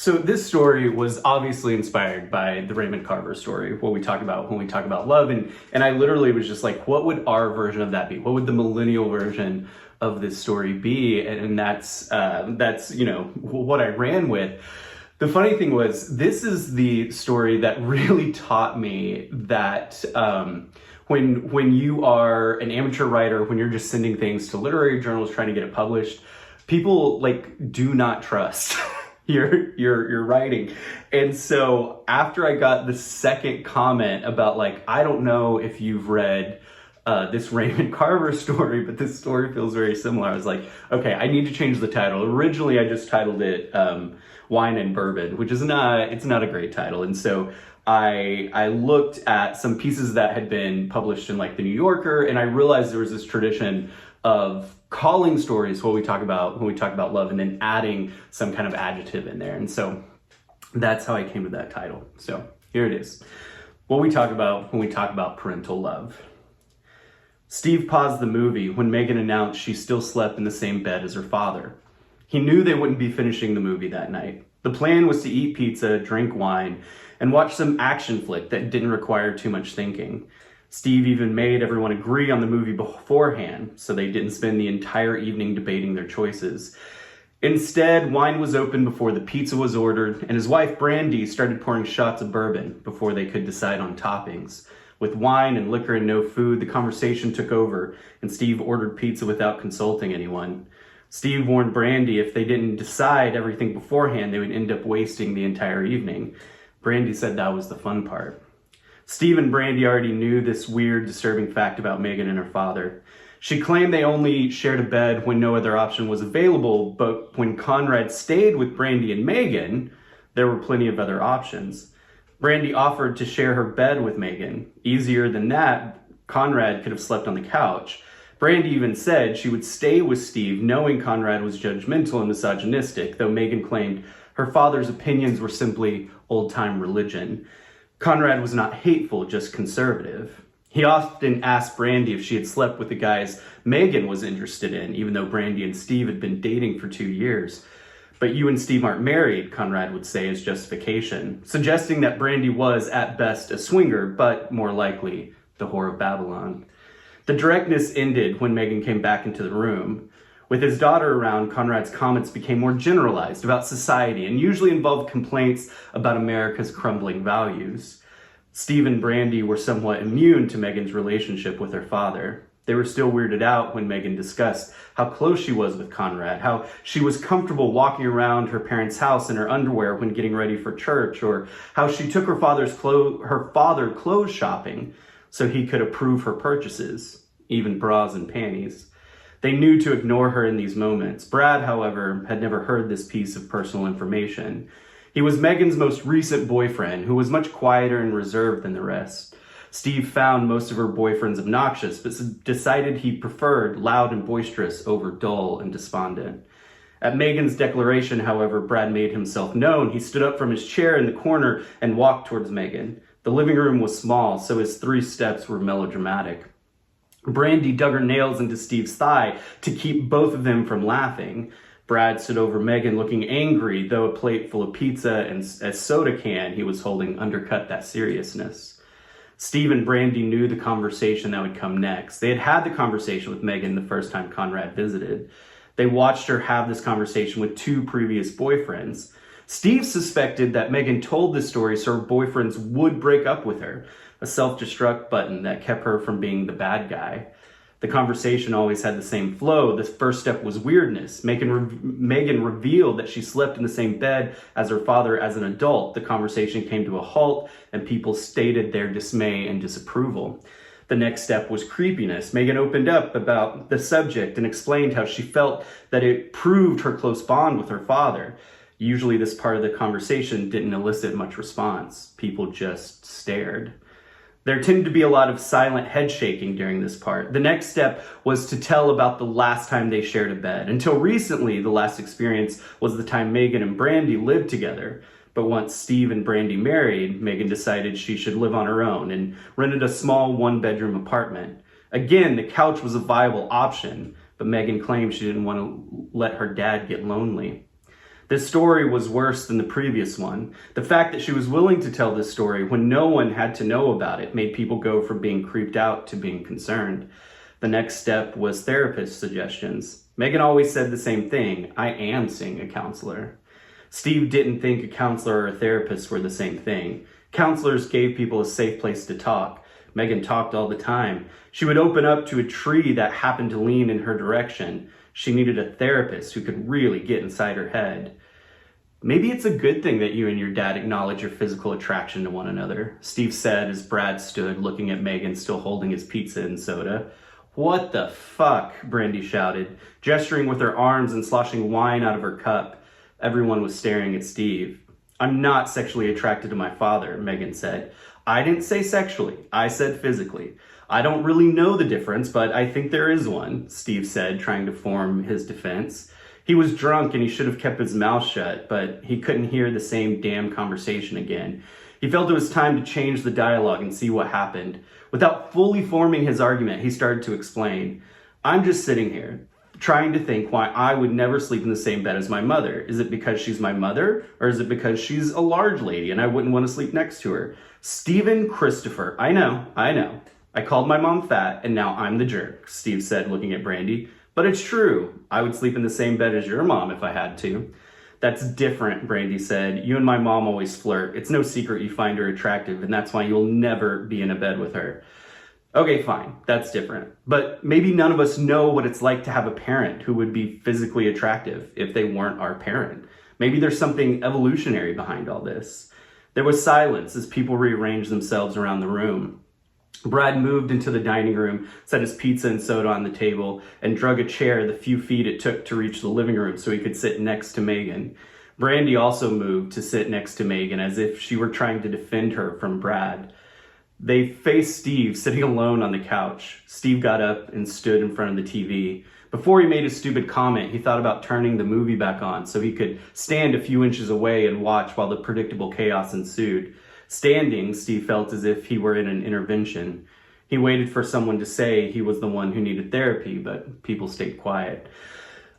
So this story was obviously inspired by the Raymond Carver story, what we talk about when we talk about love. And I literally was just like, what would our version of that be? What would the millennial version of this story be? And that's what I ran with. The funny thing was, this is the story that really taught me that when you are an amateur writer, when you're just sending things to literary journals trying to get it published, people do not trust your writing. And so after I got the second comment about I don't know if you've read this Raymond Carver story, but this story feels very similar, I was like, okay, I need to change the title. Originally, I just titled it Wine and Bourbon, which is it's not a great title. And so I looked at some pieces that had been published in the New Yorker, and I realized there was this tradition of calling stories when we talk about love and then adding some kind of adjective in there. And so that's how I came to that title. So here it is. What we talk about when we talk about parental love. Steve paused the movie when Megan announced she still slept in the same bed as her father. He knew they wouldn't be finishing the movie that night. The plan was to eat pizza, drink wine, and watch some action flick that didn't require too much thinking. Steve even made everyone agree on the movie beforehand, so they didn't spend the entire evening debating their choices. Instead, wine was opened before the pizza was ordered, and his wife Brandy started pouring shots of bourbon before they could decide on toppings. With wine and liquor and no food, the conversation took over, and Steve ordered pizza without consulting anyone. Steve warned Brandy if they didn't decide everything beforehand, they would end up wasting the entire evening. Brandy said that was the fun part. Steve and Brandy already knew this weird, disturbing fact about Megan and her father. She claimed they only shared a bed when no other option was available, but when Conrad stayed with Brandy and Megan, there were plenty of other options. Brandy offered to share her bed with Megan. Easier than that, Conrad could have slept on the couch. Brandy even said she would stay with Steve knowing Conrad was judgmental and misogynistic, though Megan claimed her father's opinions were simply old-time religion. Conrad was not hateful, just conservative. He often asked Brandy if she had slept with the guys Megan was interested in, even though Brandy and Steve had been dating for 2 years. But you and Steve aren't married, Conrad would say as justification, suggesting that Brandy was, at best, a swinger, but more likely, the whore of Babylon. The directness ended when Megan came back into the room. With his daughter around, Conrad's comments became more generalized about society and usually involved complaints about America's crumbling values. Steve and Brandy were somewhat immune to Megan's relationship with her father. They were still weirded out when Megan discussed how close she was with Conrad, how she was comfortable walking around her parents' house in her underwear when getting ready for church, or how she took her father clothes shopping so he could approve her purchases, even bras and panties. They knew to ignore her in these moments. Brad, however, had never heard this piece of personal information. He was Megan's most recent boyfriend, who was much quieter and reserved than the rest. Steve found most of her boyfriends obnoxious, but decided he preferred loud and boisterous over dull and despondent. At Megan's declaration, however, Brad made himself known. He stood up from his chair in the corner and walked towards Megan. The living room was small, so his 3 steps were melodramatic. Brandy dug her nails into Steve's thigh to keep both of them from laughing. Brad stood over Megan looking angry, though a plate full of pizza and a soda can he was holding undercut that seriousness. Steve and Brandy knew the conversation that would come next. They had had the conversation with Megan the first time Conrad visited. They watched her have this conversation with 2 previous boyfriends. Steve suspected that Megan told this story so her boyfriends would break up with her, a self-destruct button that kept her from being the bad guy. The conversation always had the same flow. The first step was weirdness. Megan revealed that she slept in the same bed as her father as an adult. The conversation came to a halt, and people stated their dismay and disapproval. The next step was creepiness. Megan opened up about the subject and explained how she felt that it proved her close bond with her father. Usually this part of the conversation didn't elicit much response. People just stared. There tended to be a lot of silent head shaking during this part. The next step was to tell about the last time they shared a bed. Until recently, the last experience was the time Megan and Brandy lived together. But once Steve and Brandy married, Megan decided she should live on her own and rented a small 1-bedroom apartment. Again, the couch was a viable option, but Megan claimed she didn't want to let her dad get lonely. This story was worse than the previous one. The fact that she was willing to tell this story when no one had to know about it made people go from being creeped out to being concerned. The next step was therapist suggestions. Megan always said the same thing: I am seeing a counselor. Steve didn't think a counselor or a therapist were the same thing. Counselors gave people a safe place to talk. Megan talked all the time. She would open up to a tree that happened to lean in her direction. She needed a therapist who could really get inside her head. Maybe it's a good thing that you and your dad acknowledge your physical attraction to one another, Steve said as Brad stood looking at Megan still holding his pizza and soda. What the fuck, Brandy shouted, gesturing with her arms and sloshing wine out of her cup. Everyone was staring at Steve. I'm not sexually attracted to my father, Megan said. I didn't say sexually, I said physically. I don't really know the difference, but I think there is one, Steve said, trying to form his defense. He was drunk and he should have kept his mouth shut, but he couldn't hear the same damn conversation again. He felt it was time to change the dialogue and see what happened. Without fully forming his argument, he started to explain. I'm just sitting here, trying to think why I would never sleep in the same bed as my mother. Is it because she's my mother, or is it because she's a large lady and I wouldn't want to sleep next to her? Stephen Christopher, I know. I called my mom fat, and now I'm the jerk, Steve said, looking at Brandy. But it's true. I would sleep in the same bed as your mom if I had to. That's different, Brandy said. You and my mom always flirt. It's no secret you find her attractive, and that's why you'll never be in a bed with her. Okay, fine. That's different. But maybe none of us know what it's like to have a parent who would be physically attractive if they weren't our parent. Maybe there's something evolutionary behind all this. There was silence as people rearranged themselves around the room. Brad moved into the dining room, set his pizza and soda on the table, and drug a chair the few feet it took to reach the living room so he could sit next to Megan. Brandy also moved to sit next to Megan as if she were trying to defend her from Brad. They faced Steve sitting alone on the couch. Steve got up and stood in front of the TV. Before he made a stupid comment, he thought about turning the movie back on so he could stand a few inches away and watch while the predictable chaos ensued. Standing, Steve felt as if he were in an intervention. He waited for someone to say he was the one who needed therapy, but people stayed quiet.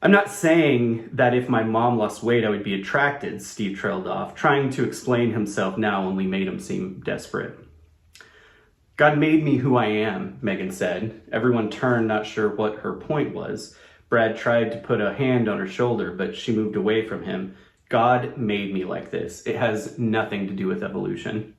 I'm not saying that if my mom lost weight, I would be attracted, Steve trailed off. Trying to explain himself now only made him seem desperate. God made me who I am, Megan said. Everyone turned, not sure what her point was. Brad tried to put a hand on her shoulder, but she moved away from him. God made me like this. It has nothing to do with evolution.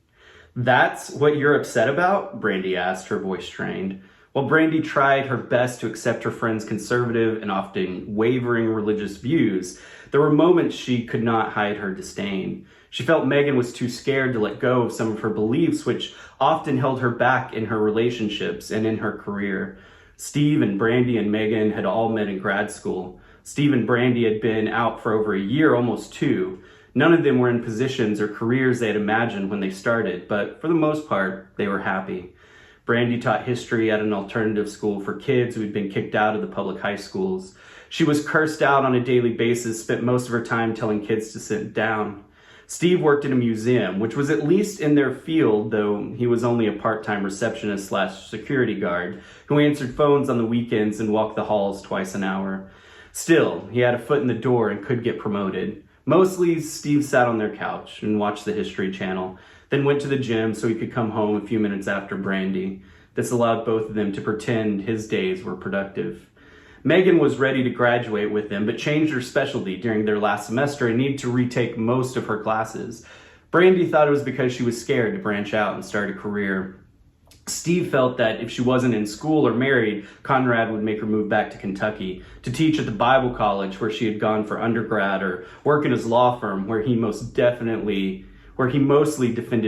That's what you're upset about? Brandy asked, her voice strained. While Brandy tried her best to accept her friend's conservative and often wavering religious views, there were moments she could not hide her disdain. She felt Megan was too scared to let go of some of her beliefs, which often held her back in her relationships and in her career. Steve and Brandy and Megan had all met in grad school. Steve and Brandy had been out for over a year, almost 2. None of them were in positions or careers they had imagined when they started, but for the most part, they were happy. Brandy taught history at an alternative school for kids who had been kicked out of the public high schools. She was cursed out on a daily basis, spent most of her time telling kids to sit down. Steve worked in a museum, which was at least in their field, though he was only a part-time receptionist / security guard who answered phones on the weekends and walked the halls twice an hour. Still, he had a foot in the door and could get promoted. Mostly, Steve sat on their couch and watched the History Channel, then went to the gym so he could come home a few minutes after Brandy. This allowed both of them to pretend his days were productive. Megan was ready to graduate with them, but changed her specialty during their last semester and needed to retake most of her classes. Brandy thought it was because she was scared to branch out and start a career. Steve felt that if she wasn't in school or married, Conrad would make her move back to Kentucky to teach at the Bible college where she had gone for undergrad, or work in his law firm where he mostly defended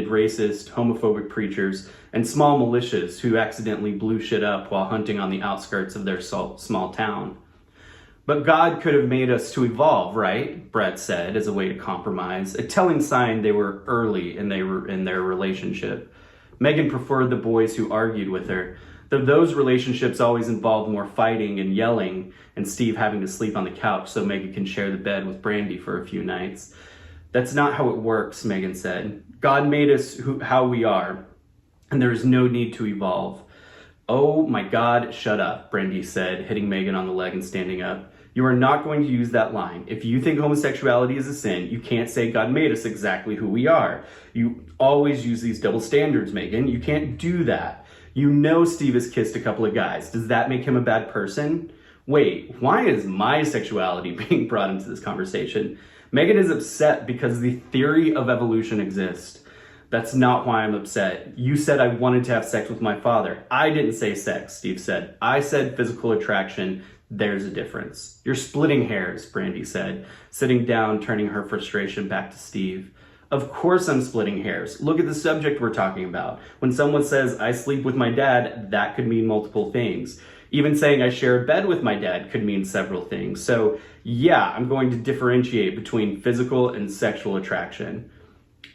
racist, homophobic preachers and small militias who accidentally blew shit up while hunting on the outskirts of their small town. But God could have made us to evolve, right? Brett said as a way to compromise, a telling sign they were early in their relationship. Megan preferred the boys who argued with her, though those relationships always involved more fighting and yelling, and Steve having to sleep on the couch so Megan can share the bed with Brandy for a few nights. That's not how it works, Megan said. God made us how we are, and there is no need to evolve. Oh my God, shut up, Brandy said, hitting Megan on the leg and standing up. You are not going to use that line. If you think homosexuality is a sin, you can't say God made us exactly who we are. You always use these double standards, Megan. You can't do that. You know Steve has kissed a couple of guys. Does that make him a bad person? Wait, why is my sexuality being brought into this conversation? Megan is upset because the theory of evolution exists. That's not why I'm upset. You said I wanted to have sex with my father. I didn't say sex, Steve said. I said physical attraction. There's a difference. You're splitting hairs, Brandy said, sitting down, turning her frustration back to Steve. Of course I'm splitting hairs. Look at the subject we're talking about. When someone says, I sleep with my dad, that could mean multiple things. Even saying I share a bed with my dad could mean several things. So yeah, I'm going to differentiate between physical and sexual attraction.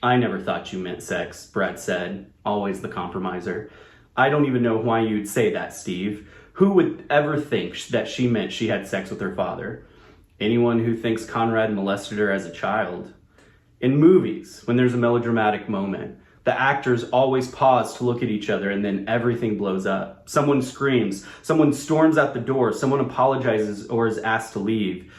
I never thought you meant sex, Brad said, always the compromiser. I don't even know why you'd say that, Steve. Who would ever think that she meant she had sex with her father? Anyone who thinks Conrad molested her as a child. In movies, when there's a melodramatic moment, the actors always pause to look at each other and then everything blows up. Someone screams, someone storms out the door, someone apologizes or is asked to leave.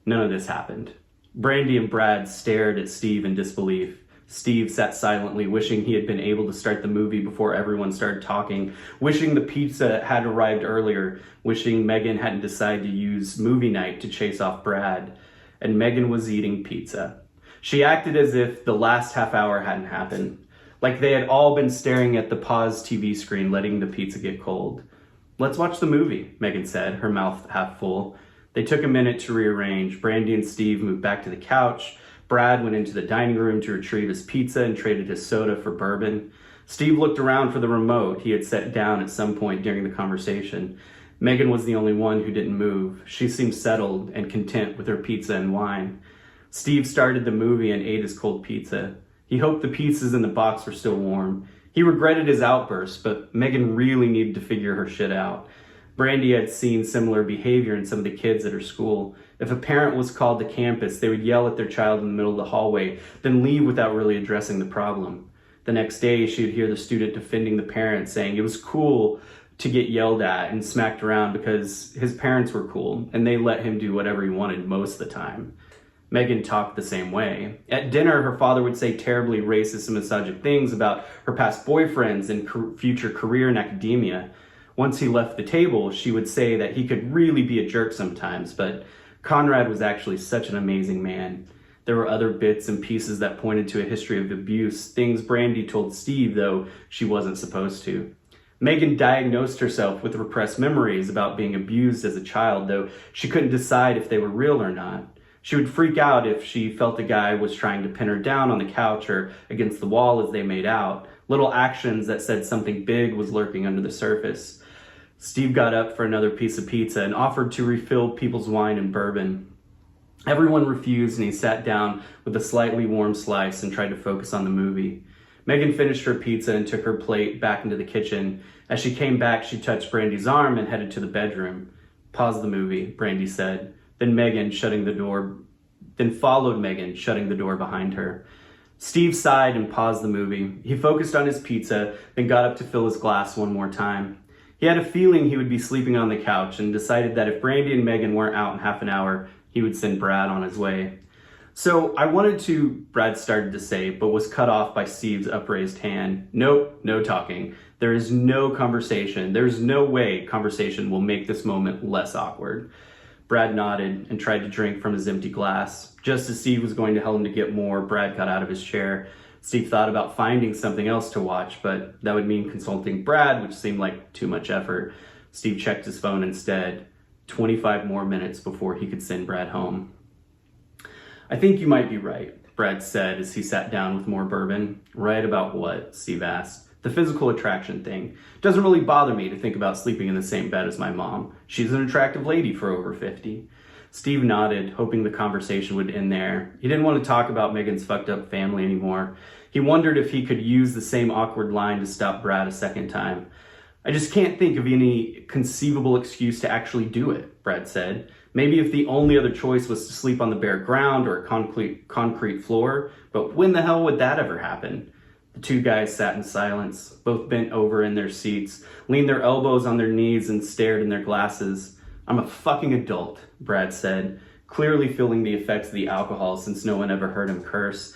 None of this happened. Brandy and Brad stared at Steve in disbelief. Steve sat silently, wishing he had been able to start the movie before everyone started talking, wishing the pizza had arrived earlier, wishing Megan hadn't decided to use movie night to chase off Brad. And Megan was eating pizza. She acted as if the last half hour hadn't happened, like they had all been staring at the paused TV screen, letting the pizza get cold. Let's watch the movie, Megan said, her mouth half full. They took a minute to rearrange. Brandy and Steve moved back to the couch. Brad went into the dining room to retrieve his pizza and traded his soda for bourbon. Steve looked around for the remote he had set down at some point during the conversation. Megan was the only one who didn't move. She seemed settled and content with her pizza and wine. Steve started the movie and ate his cold pizza. He hoped the pizzas in the box were still warm. He regretted his outburst, but Megan really needed to figure her shit out. Brandy had seen similar behavior in some of the kids at her school. If a parent was called to campus, they would yell at their child in the middle of the hallway, then leave without really addressing the problem. The next day, she would hear the student defending the parent, saying it was cool to get yelled at and smacked around because his parents were cool, and they let him do whatever he wanted most of the time. Megan talked the same way. At dinner, her father would say terribly racist and misogynist things about her past boyfriends and future career in academia. Once he left the table, she would say that he could really be a jerk sometimes, but Conrad was actually such an amazing man. There were other bits and pieces that pointed to a history of abuse, things Brandy told Steve, though she wasn't supposed to. Megan diagnosed herself with repressed memories about being abused as a child, though she couldn't decide if they were real or not. She would freak out if she felt the guy was trying to pin her down on the couch or against the wall as they made out. Little actions that said something big was lurking under the surface. Steve got up for another piece of pizza and offered to refill people's wine and bourbon. Everyone refused and he sat down with a slightly warm slice and tried to focus on the movie. Megan finished her pizza and took her plate back into the kitchen. As she came back, she touched Brandy's arm and headed to the bedroom. Pause the movie, Brandy said. Then followed Megan, shutting the door behind her. Steve sighed and paused the movie. He focused on his pizza, then got up to fill his glass one more time. He had a feeling he would be sleeping on the couch and decided that if Brandy and Megan weren't out in half an hour, he would send Brad on his way. So I wanted to, Brad started to say, but was cut off by Steve's upraised hand. Nope, no talking. There is no conversation. There's no way conversation will make this moment less awkward. Brad nodded and tried to drink from his empty glass. Just as Steve was going to tell him to get more, Brad got out of his chair. Steve thought about finding something else to watch, but that would mean consulting Brad, which seemed like too much effort. Steve checked his phone instead. 25 more minutes before he could send Brad home. I think you might be right, Brad said as he sat down with more bourbon. Right about what? Steve asked. The physical attraction thing. Doesn't really bother me to think about sleeping in the same bed as my mom. She's an attractive lady for over 50. Steve nodded, hoping the conversation would end there. He didn't want to talk about Megan's fucked up family anymore. He wondered if he could use the same awkward line to stop Brad a second time. I just can't think of any conceivable excuse to actually do it, Brad said. Maybe if the only other choice was to sleep on the bare ground or a concrete floor, but when the hell would that ever happen? The two guys sat in silence, both bent over in their seats, leaned their elbows on their knees and stared in their glasses. I'm a fucking adult, Brad said, clearly feeling the effects of the alcohol since no one ever heard him curse.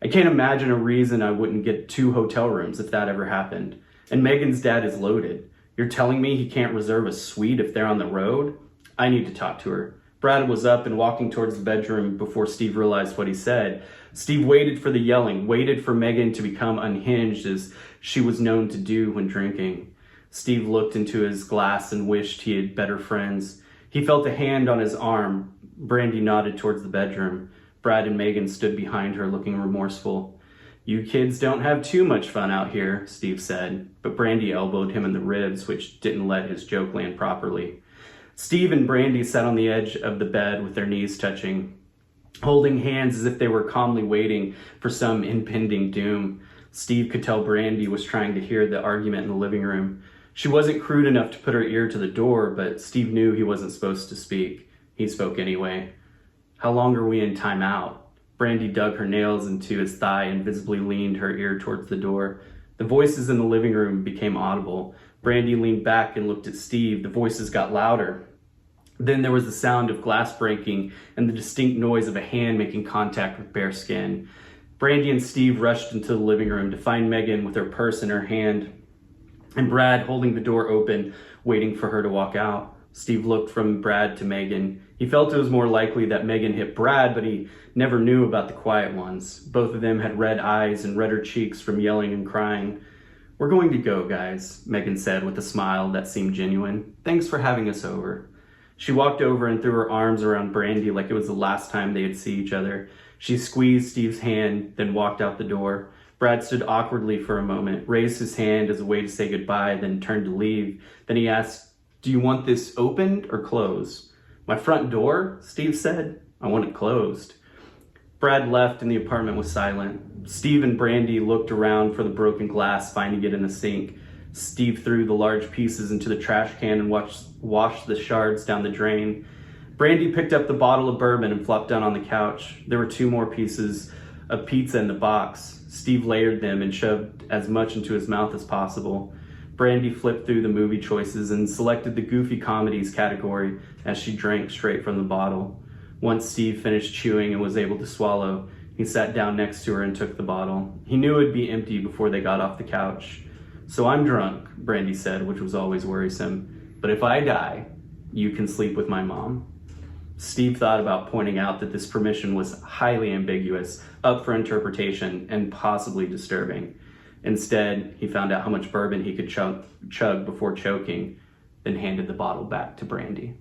I can't imagine a reason I wouldn't get 2 hotel rooms if that ever happened. And Megan's dad is loaded. You're telling me he can't reserve a suite if they're on the road? I need to talk to her. Brad was up and walking towards the bedroom before Steve realized what he said. Steve waited for the yelling, waited for Megan to become unhinged as she was known to do when drinking. Steve looked into his glass and wished he had better friends. He felt a hand on his arm. Brandy nodded towards the bedroom. Brad and Megan stood behind her looking remorseful. You kids don't have too much fun out here, Steve said, but Brandy elbowed him in the ribs, which didn't let his joke land properly. Steve and Brandy sat on the edge of the bed with their knees touching, holding hands as if they were calmly waiting for some impending doom. Steve could tell Brandy was trying to hear the argument in the living room. She wasn't crude enough to put her ear to the door, but Steve knew he wasn't supposed to speak. He spoke anyway. How long are we in timeout? Brandy dug her nails into his thigh and visibly leaned her ear towards the door. The voices in the living room became audible. Brandy leaned back and looked at Steve. The voices got louder. Then there was the sound of glass breaking and the distinct noise of a hand making contact with bare skin. Brandy and Steve rushed into the living room to find Megan with her purse in her hand and Brad holding the door open, waiting for her to walk out. Steve looked from Brad to Megan. He felt it was more likely that Megan hit Brad, but he never knew about the quiet ones. Both of them had red eyes and redder cheeks from yelling and crying. We're going to go, guys, Megan said with a smile that seemed genuine. Thanks for having us over. She walked over and threw her arms around Brandy like it was the last time they'd see each other. She squeezed Steve's hand, then walked out the door. Brad stood awkwardly for a moment, raised his hand as a way to say goodbye, then turned to leave. Then he asked, do you want this opened or closed? My front door, Steve said. I want it closed. Brad left and the apartment was silent. Steve and Brandy looked around for the broken glass, finding it in the sink. Steve threw the large pieces into the trash can and washed the shards down the drain. Brandy picked up the bottle of bourbon and flopped down on the couch. There were 2 more pieces of pizza in the box. Steve layered them and shoved as much into his mouth as possible. Brandy flipped through the movie choices and selected the goofy comedies category as she drank straight from the bottle. Once Steve finished chewing and was able to swallow, he sat down next to her and took the bottle. He knew it would be empty before they got off the couch. So I'm drunk, Brandy said, which was always worrisome. But if I die, you can sleep with my mom. Steve thought about pointing out that this permission was highly ambiguous, up for interpretation, and possibly disturbing. Instead, he found out how much bourbon he could chug before choking, then handed the bottle back to Brandy.